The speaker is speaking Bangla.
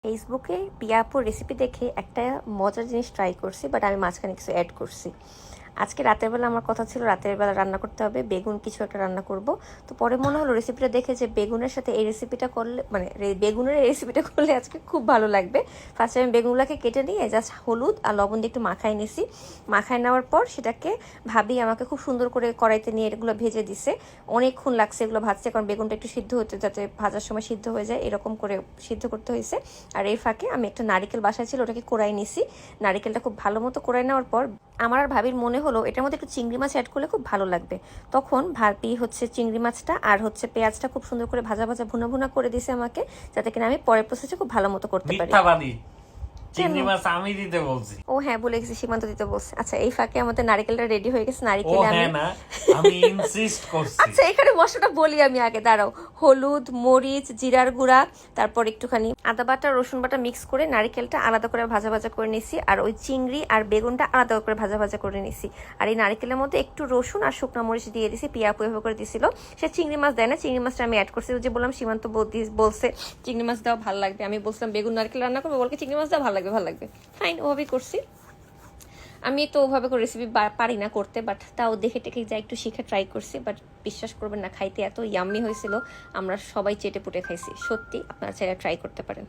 ফেসবুকে পিয়াপুর রেসিপি দেখে একটা মজার জিনিস ট্রাই করছি, বাট আমি মাঝখানে কিছু অ্যাড করছি। আজকে রাতের বেলা আমার কথা ছিল রাতের বেলা রান্না করতে হবে, বেগুন কিছু একটা রান্না করব। তো পরে মনে হলো রেসিপিটা দেখে যে বেগুনের সাথে এই রেসিপিটা করলে, মানে বেগুনের এই রেসিপিটা করলে আজকে খুব ভালো লাগবে। ফার্স্টে আমি বেগুনগুলোকে কেটে নিয়ে জাস্ট হলুদ আর লবণ দিয়ে একটু মাখায় নিছি। মাখায় নেওয়ার পর সেটাকে ভাবি আমাকে খুব সুন্দর করে কড়াইতে নিয়ে এগুলো ভেজে দিছে। অনেকক্ষণ লাগছে এগুলো ভাজতে, কারণ বেগুনটা একটু সিদ্ধ হতে, যাতে ভাজার সময় সিদ্ধ হয়ে যায় এরকম করে সিদ্ধ করতে হয়েছে। আর এই ফাঁকে আমি একটা নারিকেল বাসায় ছিল, ওটাকে কোড়াই নিছি। নারিকেলটা খুব ভালো মতো কোড়াই নেওয়ার পর আমার আর ভাবির মনে হলো এটার মধ্যে একটু চিংড়ি মাছ অ্যাড করলে খুব ভালো লাগবে। তখন ভাবি চিংড়ি মাছটা আর পেঁয়াজটা খুব সুন্দর করে ভাজা ভাজা ভুনা ভুনা করে দিছে আমাকে, যাতে কিনা আমি পরের প্রসেসে খুব ভালো মতো করতে পারি। চিংড়ি মাছ আমি দিতে বলছি। ও হ্যাঁ, বলে গেছি, সীমান্ত দিতে বলছে। আচ্ছা, এই ফাঁকে আমাদের নারকেলটা রেডি হয়ে গেছে। নারকেলে আমি ইনসিস্ট করছি। আচ্ছা, এখানে মশলাটা বলি আমি আগে, দাঁড়াও। হলুদ, মরিচ, জিরার গুঁড়া, তারপর একটুখানি আদা বাটা, রসুন বাটা মিক্স করে নারকেলটা আলাদা করে ভাজা ভাজা করে নিছি, আর ওই চিংড়ি আর বেগুনটা আলাদা করে ভাজা ভাজা করে নিছি। আর এই নারকেলের মধ্যে একটু রসুন আর শুকনো মরিচ দিয়ে দিছি, পিয়াপু এভাবে করে দিছিল। সে চিংড়ি মাছ দেয় না, চিংড়ি মাছটা আমি অ্যাড করছি। যে বললাম সীমান্ত বলছে চিংড়ি মাছ দেওয়া ভালো লাগবে, আমি বলছিলাম বেগুন নারকেল রান্না করবো, বলকে চিংড়ি মাছ দেওয়া ভালো লাগবে, ভালো লাগবে। ফাইন, ওভাবেই করছি। আমি তো ওভাবে করে রেসিপি পারি না করতে, বাট তাও দেখে টেকে যা একটু শিখে ট্রাই করছি। বাট বিশ্বাস করবেন না, খাইতে এত ইয়াম্মি হয়েছিল, আমরা সবাই চেটে পুটে খাইছি। সত্যি আপনারা চাইলে ট্রাই করতে পারেন।